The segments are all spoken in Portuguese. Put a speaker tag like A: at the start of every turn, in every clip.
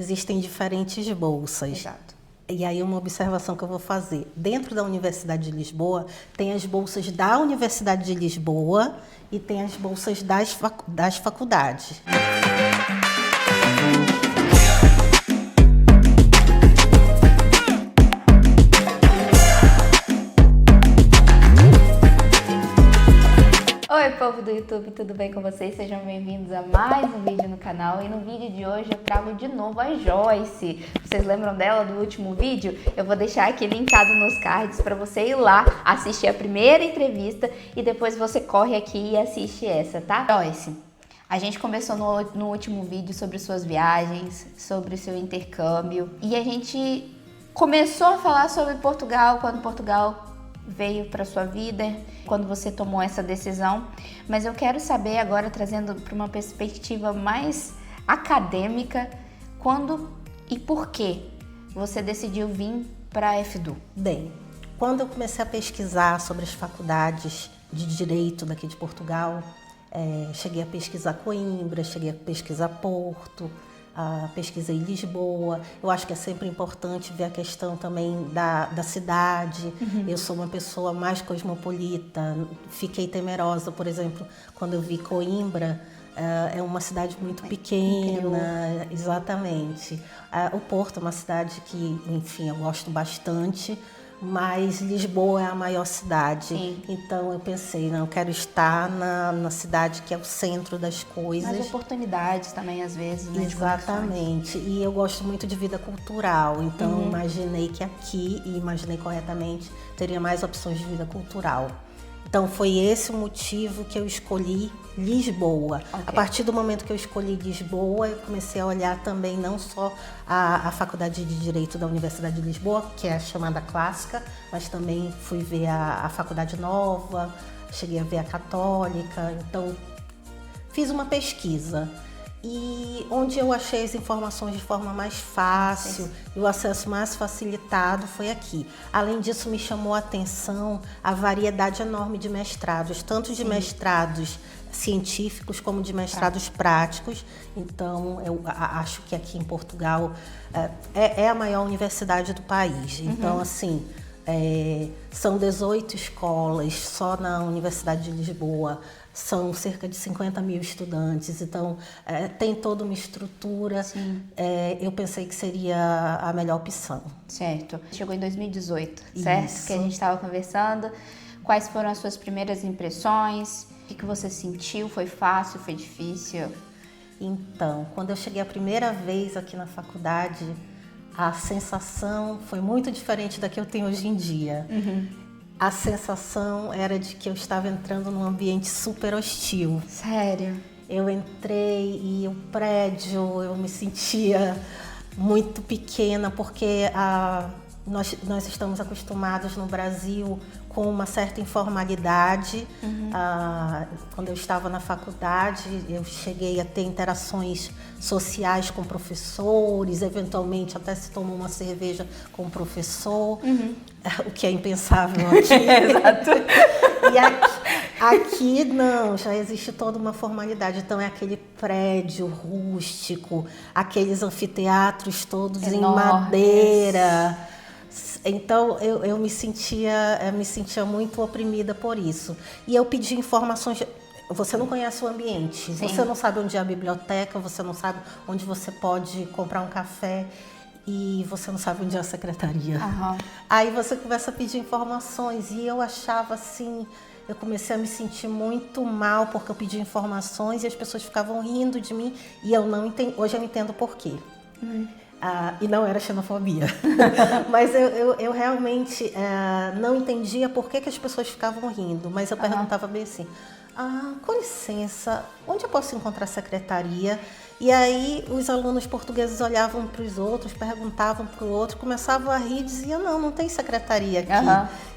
A: Existem diferentes bolsas.
B: Exato.
A: E aí uma observação que eu vou fazer. Dentro da Universidade de Lisboa, tem as bolsas da Universidade de Lisboa e tem as bolsas das faculdades.
B: Oi, povo do YouTube, tudo bem com vocês? Sejam bem-vindos a mais um vídeo no canal. E no vídeo de hoje eu trago de novo a Joyce. Vocês lembram dela do último vídeo? Eu vou deixar aqui linkado nos cards para você ir lá assistir a primeira entrevista e depois você corre aqui e assiste essa, tá? Joyce, a gente conversou no último vídeo sobre suas viagens, sobre o seu intercâmbio e a gente começou a falar sobre Portugal, quando Portugal veio para sua vida, quando você tomou essa decisão, mas eu quero saber agora, trazendo para uma perspectiva mais acadêmica, quando e por que você decidiu vir para a FDU?
A: Bem, quando eu comecei a pesquisar sobre as faculdades de Direito daqui de Portugal, cheguei a pesquisar Coimbra, cheguei a pesquisar Porto, pesquisei Lisboa. Eu acho que é sempre importante ver a questão também da cidade. Eu sou uma pessoa mais cosmopolita, fiquei temerosa, por exemplo, quando eu vi Coimbra. É uma cidade muito pequena, exatamente. O Porto é uma cidade que, enfim, eu gosto bastante, mas Lisboa é a maior cidade.
B: Sim.
A: Então eu pensei, não, eu quero estar na cidade que é o centro das coisas.
B: Mais oportunidades também, às vezes, né?
A: Exatamente. E eu gosto muito de vida cultural, então imaginei que aqui, e imaginei corretamente, teria mais opções de vida cultural. Então foi esse o motivo que eu escolhi Lisboa.
B: Okay.
A: A partir do momento que eu escolhi Lisboa, eu comecei a olhar também não só a Faculdade de Direito da Universidade de Lisboa, que é a chamada clássica, mas também fui ver a Faculdade Nova, cheguei a ver a Católica. Então fiz uma pesquisa. E onde eu achei as informações de forma mais fácil e o acesso mais facilitado foi aqui. Além disso, me chamou a atenção a variedade enorme de mestrados, tanto de mestrados científicos como de mestrados práticos. Então, eu acho que aqui em Portugal é a maior universidade do país. Então, assim, são 18 escolas só na Universidade de Lisboa. São cerca de 50 mil estudantes, então tem toda uma estrutura. Eu pensei que seria a melhor opção.
B: Certo. Chegou em 2018, certo?
A: Isso.
B: Que a gente estava conversando. Quais foram as suas primeiras impressões? O que você sentiu? Foi fácil? Foi difícil?
A: Então, quando eu cheguei a primeira vez aqui na faculdade, a sensação foi muito diferente da que eu tenho hoje em dia. A sensação era de que eu estava entrando num ambiente super hostil.
B: Sério?
A: Eu entrei e o prédio, eu me sentia muito pequena, porque nós estamos acostumados no Brasil com uma certa informalidade. Quando eu estava na faculdade, eu cheguei a ter interações sociais com professores, eventualmente até se tomou uma cerveja com o professor, o que é impensável aqui.
B: Exato.
A: E aqui não, já existe toda uma formalidade. Então é aquele prédio rústico, aqueles anfiteatros todos
B: enormes,
A: em madeira. Então eu me sentia muito oprimida por isso. E eu pedi informações. Você não conhece o ambiente, você não sabe onde é a biblioteca, você não sabe onde você pode comprar um café e você não sabe onde é a secretaria. Aí você começa a pedir informações e eu achava assim, eu comecei a me sentir muito mal porque eu pedi informações e as pessoas ficavam rindo de mim e eu não entendi. Hoje eu entendo por quê. E não era xenofobia, mas eu realmente não entendia por que as pessoas ficavam rindo, mas eu perguntava bem assim, com licença, onde eu posso encontrar a secretaria? E aí os alunos portugueses olhavam para os outros, perguntavam para o outro, começavam a rir e diziam, não tem secretaria aqui.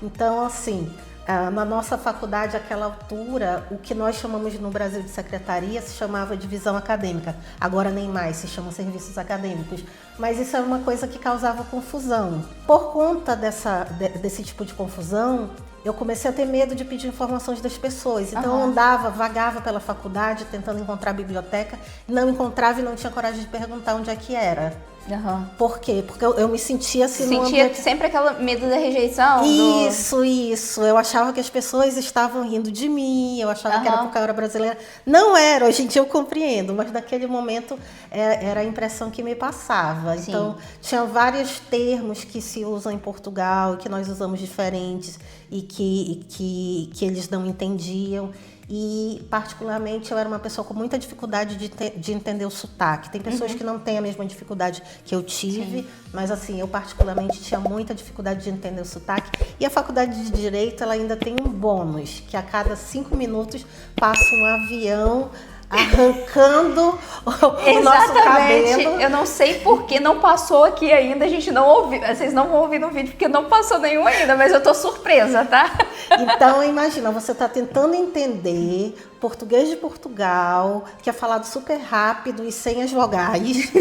A: Então, assim, na nossa faculdade, àquela altura, o que nós chamamos no Brasil de secretaria se chamava divisão acadêmica. Agora nem mais, se chama serviços acadêmicos. Mas isso é uma coisa que causava confusão. Por conta desse tipo de confusão, eu comecei a ter medo de pedir informações das pessoas. Então eu andava, vagava pela faculdade, tentando encontrar a biblioteca, não encontrava e não tinha coragem de perguntar onde é que era.
B: Aham.
A: Por quê? Porque eu me sentia assim no
B: Sentia
A: ambiente...
B: sempre aquela medo da rejeição?
A: Isso. Eu achava que as pessoas estavam rindo de mim, eu achava que era
B: Aham.
A: porque eu era brasileira. Não era, hoje em dia eu compreendo, mas naquele momento era a impressão que me passava.
B: Sim.
A: Então, tinha vários termos que se usam em Portugal, que nós usamos diferentes e que eles não entendiam. E, particularmente, eu era uma pessoa com muita dificuldade de entender o sotaque. Tem pessoas que não têm a mesma dificuldade que eu tive,
B: Sim.
A: mas, assim, eu, particularmente, tinha muita dificuldade de entender o sotaque. E a faculdade de Direito, ela ainda tem um bônus, que a cada 5 minutos passa um avião arrancando o nosso cabelo.
B: Eu não sei por que não passou aqui ainda, a gente não ouviu. Vocês não vão ouvir no vídeo porque não passou nenhum ainda, mas eu tô surpresa, tá?
A: Então, imagina, você está tentando entender português de Portugal, que é falado super rápido e sem as vogais,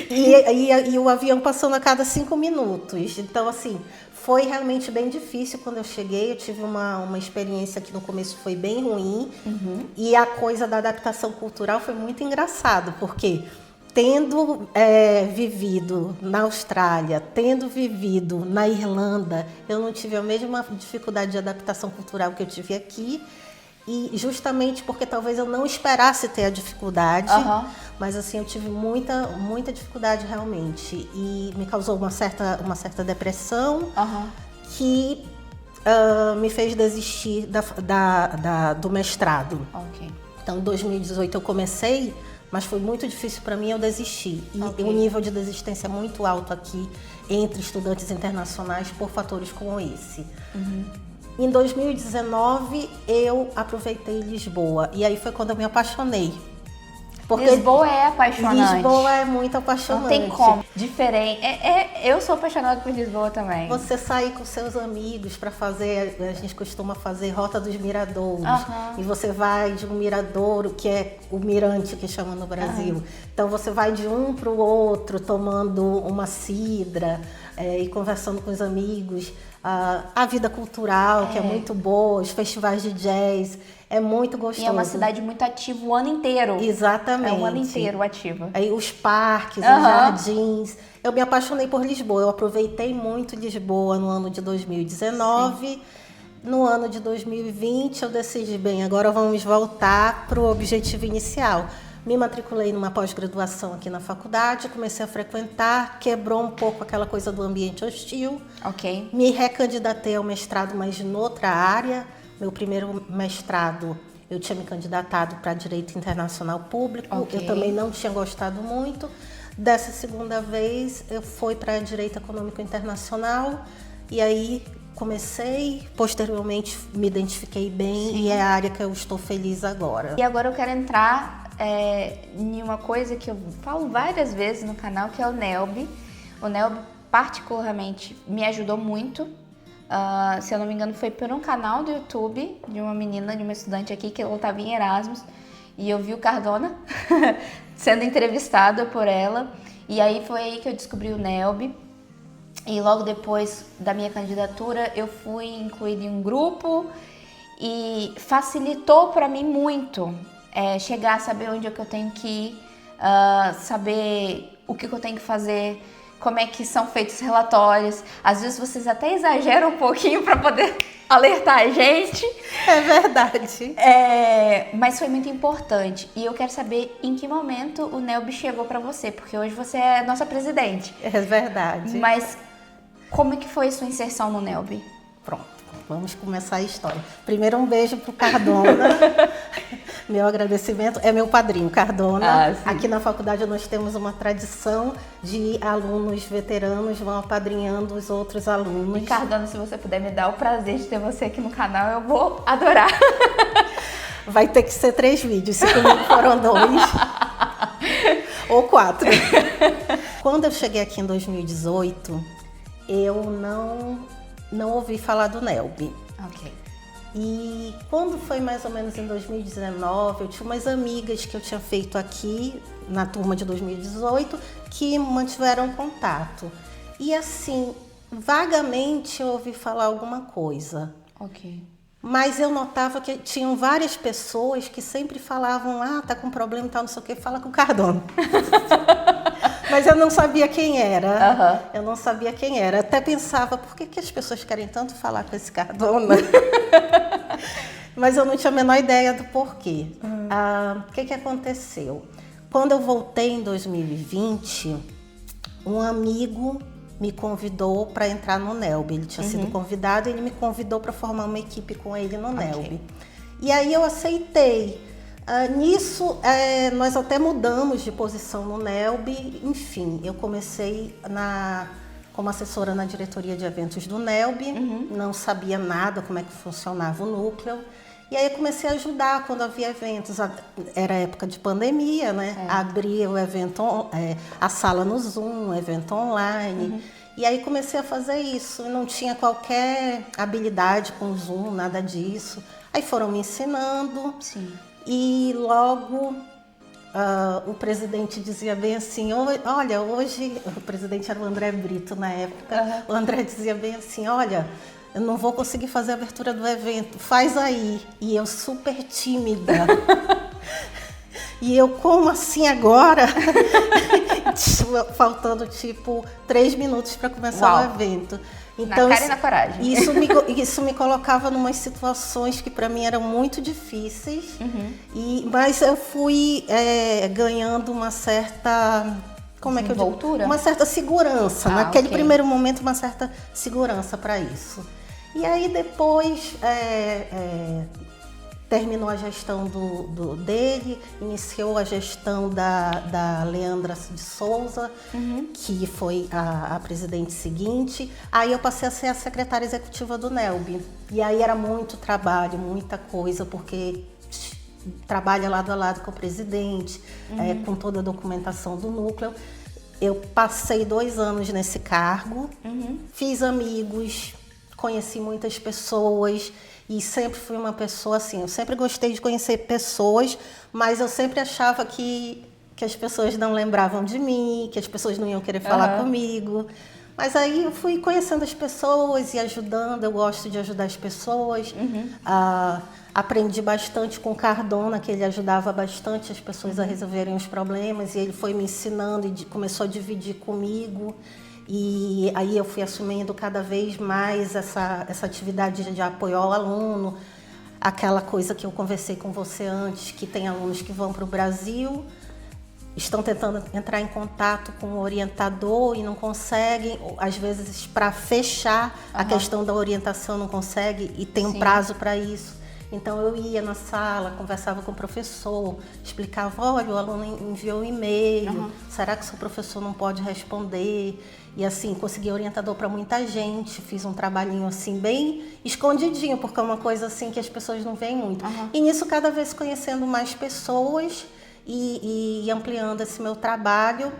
A: e o avião passando a cada 5 minutos. Então, assim, foi realmente bem difícil quando eu cheguei. Eu tive uma experiência que no começo foi bem ruim. E a coisa da adaptação cultural foi muito engraçado, porque tendo vivido na Austrália, tendo vivido na Irlanda, eu não tive a mesma dificuldade de adaptação cultural que eu tive aqui. E justamente porque talvez eu não esperasse ter a dificuldade, mas assim, eu tive muita dificuldade realmente. E me causou uma certa depressão que me fez desistir do mestrado.
B: Ok.
A: Então, em 2018 eu comecei, mas foi muito difícil para mim, eu desisti. E o nível de desistência é muito alto aqui entre estudantes internacionais por fatores como esse. Em 2019, eu aproveitei Lisboa. E aí foi quando eu me apaixonei. Porque
B: Lisboa é apaixonante.
A: Lisboa é muito apaixonante.
B: Não tem como. Diferente. Eu sou apaixonada por Lisboa também.
A: Você sair com seus amigos para fazer, a gente costuma fazer Rota dos Miradouros. E você vai de um miradouro, que é o mirante que chama no Brasil. Então você vai de um para o outro, tomando uma cidra e conversando com os amigos. A vida cultural, que é muito boa, os festivais de jazz, é muito gostoso.
B: E é uma cidade muito ativa o ano inteiro.
A: Exatamente.
B: É o ano inteiro ativa.
A: Aí os parques, os jardins. Eu me apaixonei por Lisboa. Eu aproveitei muito Lisboa no ano de 2019. Sim. No ano de 2020 eu decidi, bem, agora vamos voltar para o objetivo inicial. Me matriculei numa pós-graduação aqui na faculdade, comecei a frequentar, quebrou um pouco aquela coisa do ambiente hostil.
B: Ok.
A: Me recandidatei ao mestrado, mas noutra área. Meu primeiro mestrado, eu tinha me candidatado para Direito Internacional Público. Eu também não tinha gostado muito. Dessa segunda vez, eu fui para Direito Econômico Internacional. E aí comecei, posteriormente me identifiquei bem. Sim. E é a área que eu estou feliz agora.
B: E agora eu quero entrar em uma coisa que eu falo várias vezes no canal, que é o NELB. O NELB particularmente me ajudou muito. Se eu não me engano, foi por um canal do YouTube de uma menina, de uma estudante aqui, que ela estava em Erasmus, e eu vi o Cardona sendo entrevistada por ela, e aí foi aí que eu descobri o NELB. E logo depois da minha candidatura, eu fui incluída em um grupo e facilitou para mim muito chegar a saber onde é que eu tenho que ir, saber o que eu tenho que fazer, como é que são feitos os relatórios. Às vezes vocês até exageram um pouquinho para poder alertar a gente.
A: É verdade.
B: Mas foi muito importante. E eu quero saber em que momento o NELB chegou para você, porque hoje você é nossa presidente.
A: É verdade.
B: Mas como é que foi a sua inserção no NELB?
A: Pronto, vamos começar a história. Primeiro um beijo pro Cardona. Meu agradecimento é meu padrinho, Cardona. Aqui na faculdade nós temos uma tradição de alunos veteranos vão apadrinhando os outros alunos.
B: E Cardona, se você puder me dar o prazer de ter você aqui no canal, eu vou adorar.
A: Vai ter que ser 3 vídeos, se comigo foram 2 ou 4. Quando eu cheguei aqui em 2018, eu não ouvi falar do NELB.
B: Ok.
A: E quando foi mais ou menos em 2019, eu tinha umas amigas que eu tinha feito aqui na turma de 2018 que mantiveram contato. E assim, vagamente eu ouvi falar alguma coisa.
B: Ok.
A: Mas eu notava que tinham várias pessoas que sempre falavam, tá com problema e tal, não sei o que, fala com o Cardona. Mas eu não sabia quem era.
B: Uhum.
A: Eu não sabia quem era. Até pensava, por que as pessoas querem tanto falar com esse Cardona? Mas eu não tinha a menor ideia do porquê. O que aconteceu? Quando eu voltei em 2020, um amigo me convidou para entrar no NELB. Ele tinha sido convidado e ele me convidou para formar uma equipe com ele no NELB. E aí eu aceitei. Nisso, nós até mudamos de posição no NELB. Enfim, eu comecei como assessora na diretoria de eventos do NELB. Não sabia nada como é que funcionava o núcleo. E aí eu comecei a ajudar quando havia eventos. Era época de pandemia, né? Abria o evento, a sala no Zoom, evento online. E aí comecei a fazer isso. Eu não tinha qualquer habilidade com o Zoom, nada disso. Aí foram me ensinando.
B: Sim.
A: E logo o presidente dizia bem assim, olha, hoje... O presidente era o André Brito na época. O André dizia bem assim, olha... Eu não vou conseguir fazer a abertura do evento, faz aí. E eu super tímida. E eu, como assim agora? Faltando, 3 minutos para começar o evento.
B: Então, na cara e na coragem.
A: Isso me colocava em umas situações que para mim eram muito difíceis. Mas eu fui ganhando uma certa... Como é que eu digo? Uma certa segurança. Naquele primeiro momento, uma certa segurança para isso. E aí depois terminou a gestão dele, iniciou a gestão da Leandra de Souza, que foi a presidente seguinte. Aí eu passei a ser a secretária executiva do NELB. E aí era muito trabalho, muita coisa, porque trabalha lado a lado com o presidente, com toda a documentação do núcleo. Eu passei 2 anos nesse cargo, fiz amigos, conheci muitas pessoas e sempre fui uma pessoa assim, eu sempre gostei de conhecer pessoas, mas eu sempre achava que as pessoas não lembravam de mim, que as pessoas não iam querer falar comigo. Mas aí eu fui conhecendo as pessoas e ajudando, eu gosto de ajudar as pessoas. Aprendi bastante com o Cardona, que ele ajudava bastante as pessoas a resolverem os problemas, e ele foi me ensinando e começou a dividir comigo. E aí eu fui assumindo cada vez mais essa atividade de apoio ao aluno, aquela coisa que eu conversei com você antes, que tem alunos que vão para o Brasil, estão tentando entrar em contato com o orientador e não conseguem, às vezes para fechar a questão da orientação não consegue e tem um prazo para isso. Então eu ia na sala, conversava com o professor, explicava, olha, o aluno enviou um e-mail, será que o seu professor não pode responder? E assim, consegui orientador para muita gente, fiz um trabalhinho assim bem escondidinho, porque é uma coisa assim que as pessoas não veem muito. E nisso cada vez conhecendo mais pessoas e ampliando esse meu trabalho,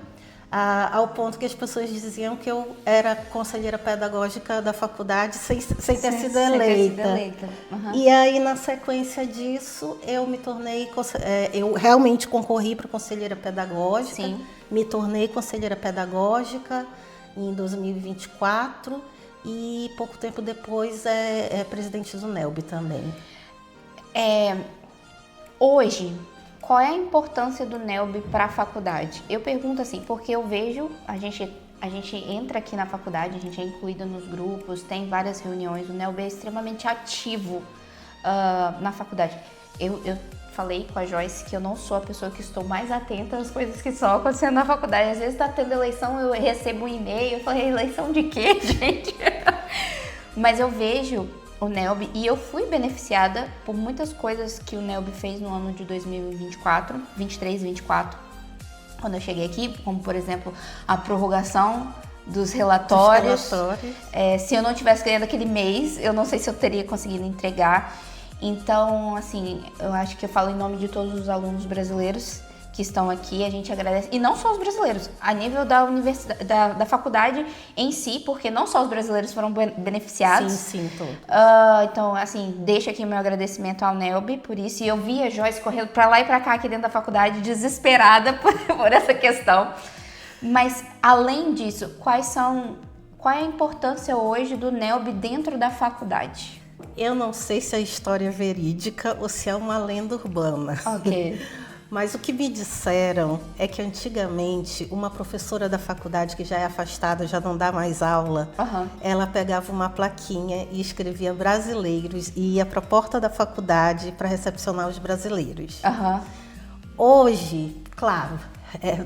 A: ao ponto que as pessoas diziam que eu era conselheira pedagógica da faculdade sem ter sido eleita. E aí, na sequência disso, eu me tornei... eu realmente concorri para conselheira pedagógica, me tornei conselheira pedagógica em 2024 e pouco tempo depois é presidente do NELB também.
B: Hoje... Qual é a importância do NELB para a faculdade? Eu pergunto assim, porque eu vejo, a gente entra aqui na faculdade, a gente é incluída nos grupos, tem várias reuniões, o NELB é extremamente ativo na faculdade. Eu falei com a Joyce que eu não sou a pessoa que estou mais atenta às coisas que estão acontecendo na faculdade. Às vezes está tendo eleição, eu recebo um e-mail, eu falei, eleição de quê, gente? Mas eu vejo... o NELB, e eu fui beneficiada por muitas coisas que o NELB fez no ano de 2024, 23, 24, quando eu cheguei aqui, como por exemplo a prorrogação dos relatórios. Se eu não tivesse ganhado aquele mês, eu não sei se eu teria conseguido entregar. Então, assim, eu acho que eu falo em nome de todos os alunos brasileiros que estão aqui, a gente agradece, e não só os brasileiros, a nível da universidade, da faculdade em si, porque não só os brasileiros foram beneficiados.
A: Sim, todos.
B: Então, assim, deixo aqui o meu agradecimento ao NELB por isso, e eu vi a Joyce correndo para lá e para cá aqui dentro da faculdade, desesperada por essa questão. Mas, além disso, qual é a importância hoje do NELB dentro da faculdade?
A: Eu não sei se é história verídica ou se é uma lenda urbana.
B: Ok.
A: Mas o que me disseram é que antigamente uma professora da faculdade que já é afastada, já não dá mais aula, ela pegava uma plaquinha e escrevia brasileiros e ia para a porta da faculdade para recepcionar os brasileiros. Hoje, claro,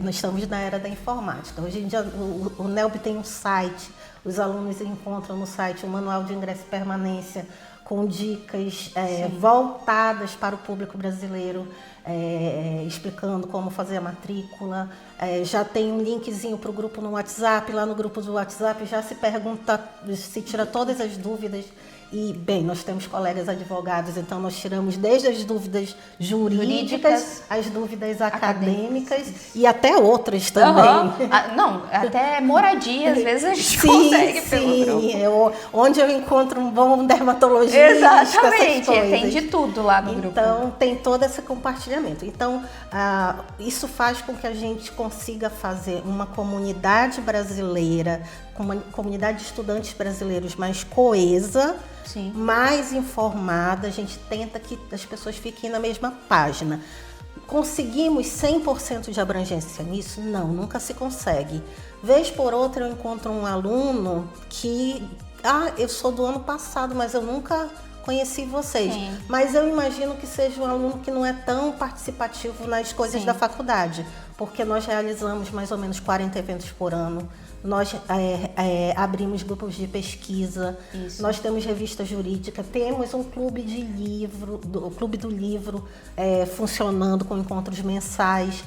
A: nós estamos na era da informática. Hoje em dia o NELB tem um site, os alunos encontram no site um manual de ingresso e permanência com dicas voltadas para o público brasileiro, explicando como fazer a matrícula. Já tem um linkzinho para o grupo no WhatsApp. Lá no grupo do WhatsApp já se pergunta, se tira todas as dúvidas. E, bem, nós temos colegas advogados, então nós tiramos desde as dúvidas jurídicas, as dúvidas acadêmicas e até outras também.
B: Não, até moradia, às vezes a gente consegue pelo grupo.
A: Onde eu encontro um bom dermatologista,
B: exatamente, tem de tudo lá no grupo.
A: Então, tem todo esse compartilhamento. Então, isso faz com que a gente consiga fazer uma comunidade brasileira, uma comunidade de estudantes brasileiros mais coesa, mais informada. A gente tenta que as pessoas fiquem na mesma página. Conseguimos 100% de abrangência nisso? Não, nunca se consegue. Vez por outra eu encontro um aluno que, eu sou do ano passado, mas eu nunca conheci vocês. Mas eu imagino que seja um aluno que não é tão participativo nas coisas da faculdade, porque nós realizamos mais ou menos 40 eventos por ano. Nós abrimos grupos de pesquisa, nós temos revista jurídica, temos um clube de livro, o Clube do Livro funcionando com encontros mensais.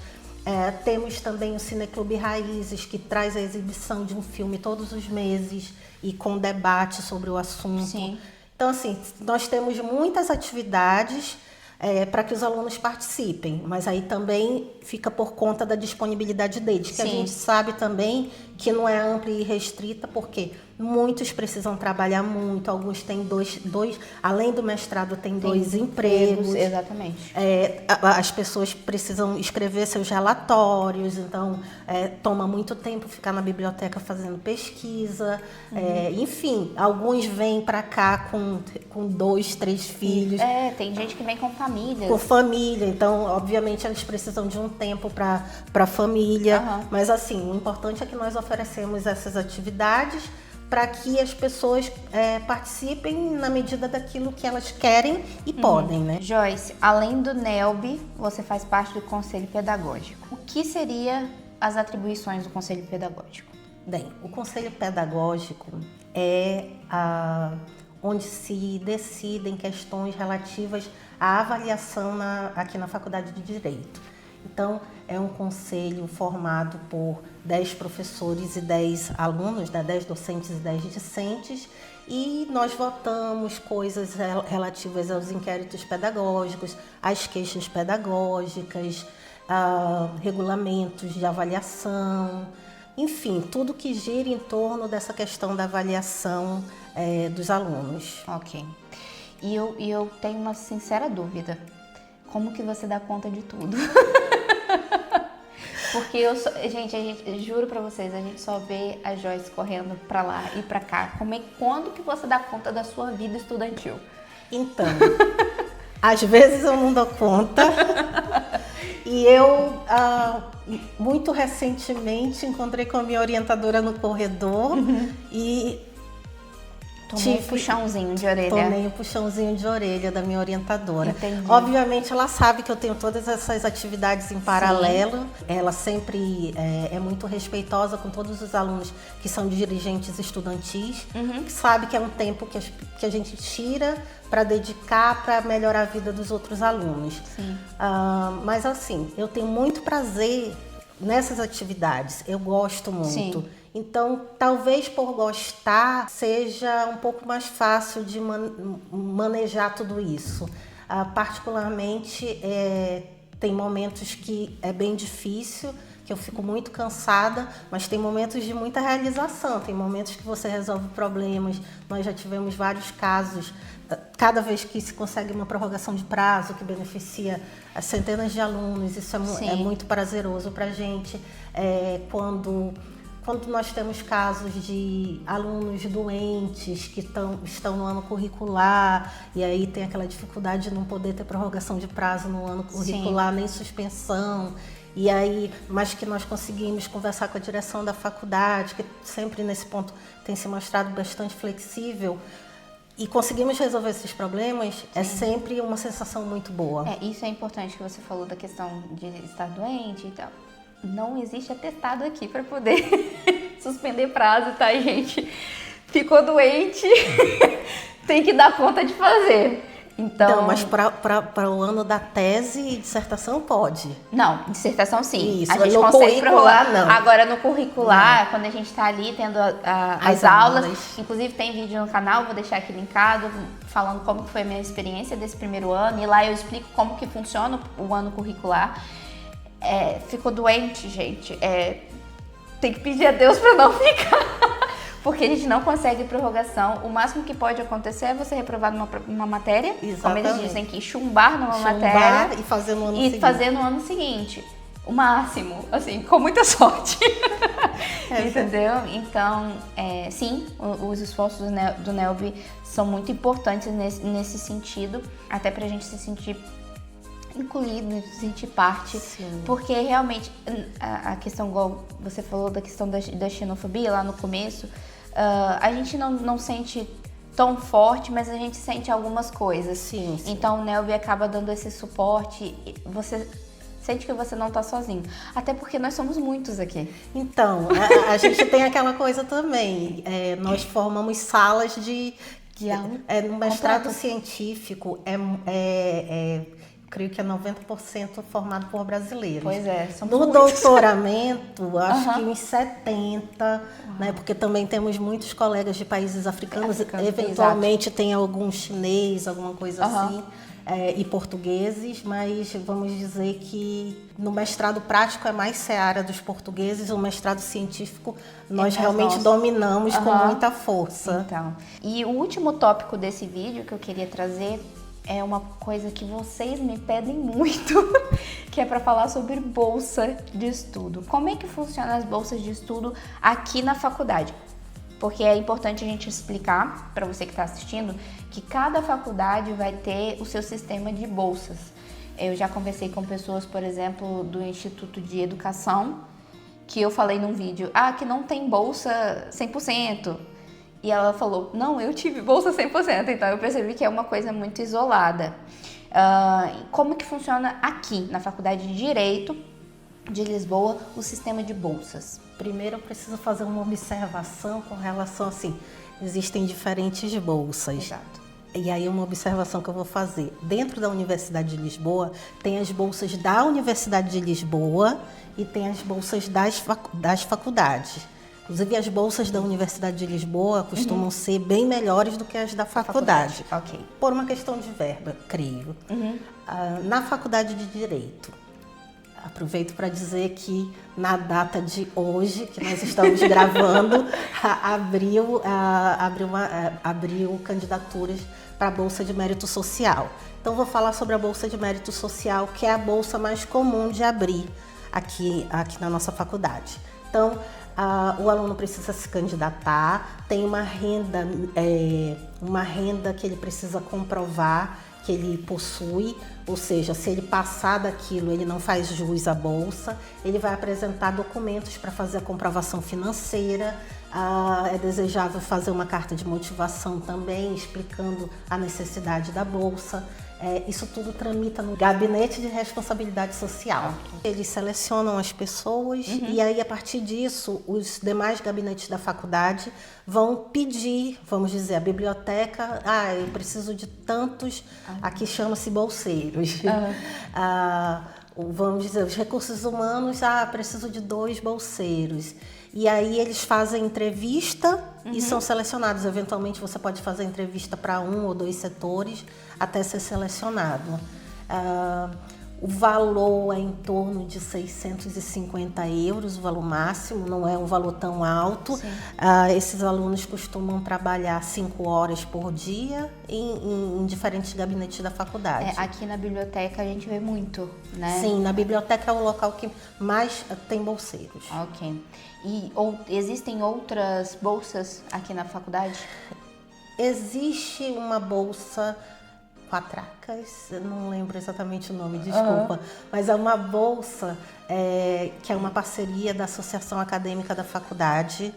A: Temos também o Cineclube Raízes, que traz a exibição de um filme todos os meses e com debate sobre o assunto. Então, assim, nós temos muitas atividades para que os alunos participem, mas aí também fica por conta da disponibilidade deles, que a gente sabe também que não é ampla e restrita, porque muitos precisam trabalhar muito, alguns têm dois além do mestrado, tem dois empregos.
B: Exatamente.
A: As pessoas precisam escrever seus relatórios, então toma muito tempo ficar na biblioteca fazendo pesquisa. Enfim, alguns vêm para cá com 2, 3 filhos.
B: Tem gente que vem com família.
A: Com família, então obviamente eles precisam de um tempo para a família. Mas assim, o importante é que nós oferecemos essas atividades para que as pessoas participem na medida daquilo que elas querem e podem, né?
B: Joyce, além do NELB, você faz parte do Conselho Pedagógico. O que seriam as atribuições do Conselho Pedagógico?
A: Bem, o Conselho Pedagógico é onde se decidem questões relativas à avaliação aqui na Faculdade de Direito. Então, é um conselho formado por 10 professores e 10 alunos, 10 docentes e 10 discentes, e nós votamos coisas relativas aos inquéritos pedagógicos, às queixas pedagógicas, regulamentos de avaliação, enfim, tudo que gira em torno dessa questão da avaliação dos alunos.
B: Ok. E eu tenho uma sincera dúvida. Como que você dá conta de tudo? Porque gente, juro pra vocês, a gente só vê a Joyce correndo pra lá e pra cá. Quando que você dá conta da sua vida estudantil?
A: Então, às vezes eu não dou conta. E eu, muito recentemente, encontrei com a minha orientadora no corredor e
B: tomei um puxãozinho de orelha.
A: Tomei um puxãozinho de orelha da minha orientadora.
B: Entendi.
A: Obviamente, ela sabe que eu tenho todas essas atividades em paralelo. Ela sempre é muito respeitosa com todos os alunos que são dirigentes estudantis, que sabe que é um tempo que a gente tira para dedicar para melhorar a vida dos outros alunos. Mas assim, eu tenho muito prazer nessas atividades. Eu gosto muito. Então, talvez por gostar, seja um pouco mais fácil de manejar tudo isso. Particularmente, tem momentos que é bem difícil, que eu fico muito cansada, mas tem momentos de muita realização, tem momentos que você resolve problemas. Nós já tivemos vários casos, cada vez que se consegue uma prorrogação de prazo que beneficia centenas de alunos, isso é muito prazeroso para a gente. quando nós temos casos de alunos doentes que estão no ano curricular e aí tem aquela dificuldade de não poder ter prorrogação de prazo no ano curricular, nem suspensão, e aí, mas que nós conseguimos conversar com a direção da faculdade, que sempre nesse ponto tem se mostrado bastante flexível, e conseguimos resolver esses problemas, é sempre uma sensação muito boa.
B: Isso é importante que você falou da questão de estar doente e tal. Não existe atestado aqui para poder suspender prazo, tá, gente? Ficou doente, tem que dar conta de fazer. Então,
A: mas para o ano da tese e dissertação pode.
B: Não, dissertação sim.
A: Isso,
B: a gente
A: no
B: consegue prorrogar.
A: não.
B: Agora no curricular, quando a gente está ali tendo as aulas, inclusive tem vídeo no canal, vou deixar aqui linkado, falando como foi a minha experiência desse primeiro ano. E lá eu explico como que funciona o ano curricular. Ficou doente, gente. Tem que pedir a Deus para não ficar. Porque a gente não consegue prorrogação. O máximo que pode acontecer é você reprovar numa matéria.
A: Exatamente.
B: Como eles dizem aqui, chumbar numa matéria.
A: E fazer no ano
B: seguinte.
A: E
B: fazer no ano seguinte. O máximo, assim, com muita sorte. Entendeu? Então, sim, os esforços do NELB são muito importantes nesse sentido. Até pra gente se sentir incluído, se sentir parte.
A: Sim.
B: Porque realmente, a questão, igual você falou da questão da xenofobia lá no começo, a gente não sente tão forte, mas a gente sente algumas coisas.
A: Sim.
B: Então o NELB acaba dando esse suporte, você sente que você não está sozinho. Até porque nós somos muitos aqui.
A: Então, a gente tem aquela coisa também, nós formamos salas de
B: aula.
A: No mestrado científico, creio que é 90% formado por brasileiros.
B: Pois é, somos
A: no
B: muitos.
A: Doutoramento, acho que uns 70, né? Porque também temos muitos colegas de países africanos, eventualmente tem algum chinês, alguma coisa assim, e portugueses, mas vamos dizer que no mestrado prático é mais seara dos portugueses, o mestrado científico nós realmente dominamos com muita força.
B: Então, e o último tópico desse vídeo que eu queria trazer é uma coisa que vocês me pedem muito, que é para falar sobre bolsa de estudo. Como é que funcionam as bolsas de estudo aqui na faculdade? Porque é importante a gente explicar para você que está assistindo que cada faculdade vai ter o seu sistema de bolsas. Eu já conversei com pessoas, por exemplo, do Instituto de Educação, que eu falei num vídeo, que não tem bolsa 100%. E ela falou, não, eu tive bolsa 100%, então eu percebi que é uma coisa muito isolada. Como que funciona aqui, na Faculdade de Direito de Lisboa, o sistema de bolsas?
A: Primeiro eu preciso fazer uma observação com relação assim, existem diferentes bolsas.
B: Exato.
A: E aí uma observação que eu vou fazer, dentro da Universidade de Lisboa, tem as bolsas da Universidade de Lisboa e tem as bolsas das faculdades. Inclusive, as bolsas da Universidade de Lisboa costumam ser bem melhores do que as da faculdade.
B: Ok.
A: Por uma questão de verba, creio. Na Faculdade de Direito, aproveito para dizer que na data de hoje, que nós estamos gravando, abriu candidaturas para a Bolsa de Mérito Social. Então, vou falar sobre a Bolsa de Mérito Social, que é a bolsa mais comum de abrir aqui na nossa faculdade. Então, o aluno precisa se candidatar, tem uma renda que ele precisa comprovar que ele possui, ou seja, se ele passar daquilo, ele não faz jus à bolsa, ele vai apresentar documentos para fazer a comprovação financeira. É desejável fazer uma carta de motivação também, explicando a necessidade da bolsa. Isso tudo tramita no Gabinete de Responsabilidade Social. Eles selecionam as pessoas e aí, a partir disso, os demais gabinetes da faculdade vão pedir, vamos dizer, a biblioteca, eu preciso de tantos, aqui chama-se bolseiros. Vamos dizer, os recursos humanos, preciso de 2 bolseiros. E aí eles fazem entrevista e são selecionados. Eventualmente você pode fazer entrevista para 1 ou 2 setores até ser selecionado. O valor é em torno de 650 euros, o valor máximo, não é um valor tão alto. Esses alunos costumam trabalhar 5 horas por dia em diferentes gabinetes da faculdade.
B: Aqui na biblioteca a gente vê muito, né?
A: Sim, na biblioteca é o local que mais tem bolseiros.
B: Ok. E existem outras bolsas aqui na faculdade?
A: Existe uma bolsa Quatracas, eu não lembro exatamente o nome, desculpa, mas é uma bolsa que é uma parceria da Associação Acadêmica da Faculdade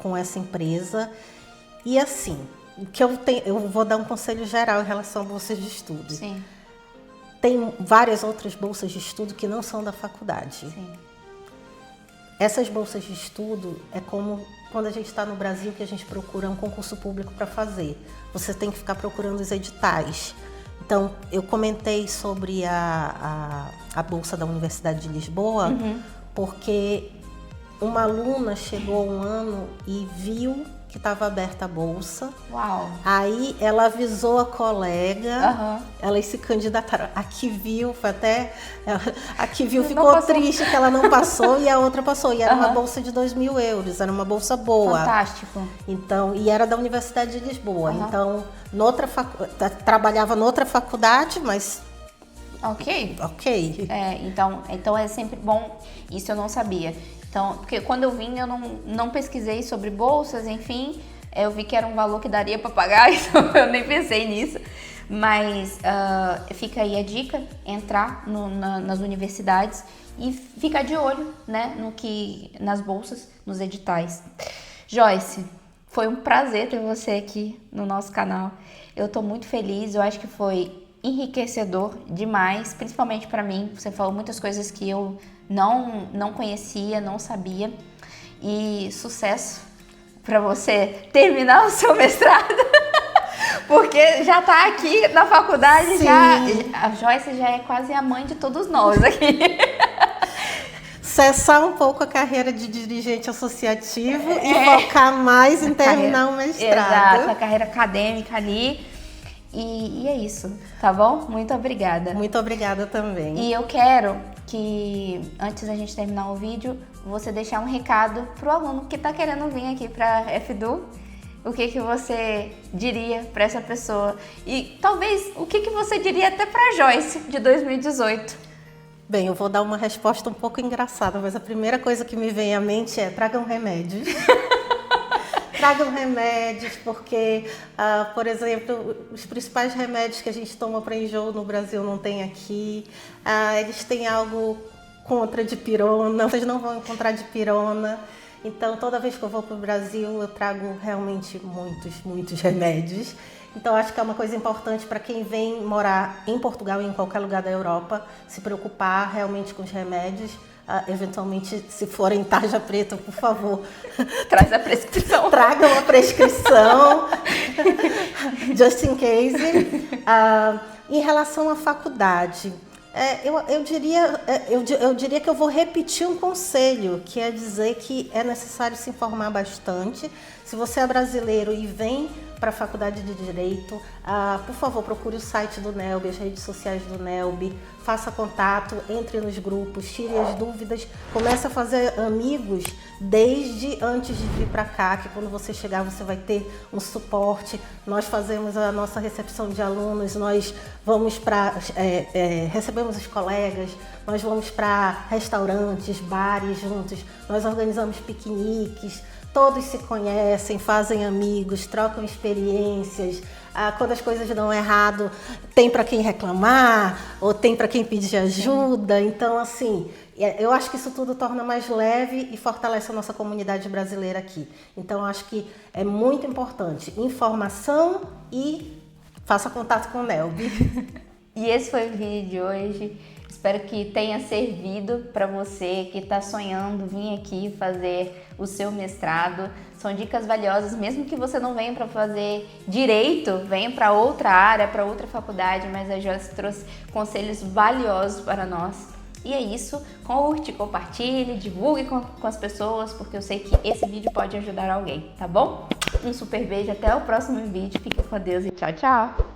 A: com essa empresa. E assim, eu vou dar um conselho geral em relação a bolsas de estudo.
B: Sim.
A: Tem várias outras bolsas de estudo que não são da faculdade.
B: Sim.
A: Essas bolsas de estudo é como quando a gente está no Brasil que a gente procura um concurso público para fazer. Você tem que ficar procurando os editais. Então, eu comentei sobre a bolsa da Universidade de Lisboa, porque uma aluna chegou um ano e viu que estava aberta a bolsa.
B: Uau!
A: Aí ela avisou a colega, elas se candidataram. A que viu, ficou triste que ela não passou e a outra passou. E era uma bolsa de 2.000 euros, era uma bolsa boa.
B: Fantástico.
A: Então, e era da Universidade de Lisboa. Então, trabalhava noutra faculdade, mas...
B: Ok. Então é sempre bom, isso eu não sabia. Então, porque quando eu vim, eu não pesquisei sobre bolsas, enfim, eu vi que era um valor que daria para pagar, então eu nem pensei nisso. Mas fica aí a dica, entrar nas universidades e ficar de olho, né, nas bolsas, nos editais. Joyce, foi um prazer ter você aqui no nosso canal. Eu tô muito feliz, eu acho que foi enriquecedor demais, principalmente para mim. Você falou muitas coisas que eu não conhecia, não sabia. E sucesso para você terminar o seu mestrado, porque já tá aqui na faculdade. A Joyce já é quase a mãe de todos nós aqui.
A: Cessar um pouco a carreira de dirigente associativo e focar mais em terminar o mestrado.
B: Exato, a carreira acadêmica ali. E é isso, tá bom? Muito obrigada.
A: Muito obrigada também.
B: E eu quero que, antes da gente terminar o vídeo, você deixar um recado pro aluno que tá querendo vir aqui pra FDU. O que você diria para essa pessoa? E talvez, o que você diria até pra Joyce, de 2018?
A: Bem, eu vou dar uma resposta um pouco engraçada, mas a primeira coisa que me vem à mente é: tragam remédios. Tragam remédios, porque, por exemplo, os principais remédios que a gente toma para enjoo no Brasil não tem aqui. Eles têm algo contra dipirona, vocês não vão encontrar dipirona. Então, toda vez que eu vou para o Brasil, eu trago realmente muitos remédios. Então, acho que é uma coisa importante para quem vem morar em Portugal e em qualquer lugar da Europa, se preocupar realmente com os remédios. Eventualmente, se forem tarja preta, por favor,
B: traz a prescrição.
A: Tragam a prescrição, just in case. Em relação à faculdade, eu diria que eu vou repetir um conselho, que é dizer que é necessário se informar bastante. Se você é brasileiro e vem para a Faculdade de Direito, por favor, procure o site do NELB, as redes sociais do NELB, faça contato, entre nos grupos, tire as dúvidas, comece a fazer amigos desde antes de vir para cá, que quando você chegar você vai ter um suporte. Nós fazemos a nossa recepção de alunos, nós vamos para recebemos os colegas, nós vamos para restaurantes, bares juntos, nós organizamos piqueniques. Todos se conhecem, fazem amigos, trocam experiências. Quando as coisas dão errado, tem para quem reclamar ou tem para quem pedir ajuda. Então, assim, eu acho que isso tudo torna mais leve e fortalece a nossa comunidade brasileira aqui. Então, acho que é muito importante informação e faça contato com o NELB.
B: E esse foi o vídeo de hoje. Espero que tenha servido para você que está sonhando vir aqui fazer o seu mestrado. São dicas valiosas, mesmo que você não venha para fazer direito, venha para outra área, para outra faculdade, mas a Joyce trouxe conselhos valiosos para nós. E é isso, curte, compartilhe, divulgue com as pessoas, porque eu sei que esse vídeo pode ajudar alguém, tá bom? Um super beijo, até o próximo vídeo, fique com Deus e tchau, tchau!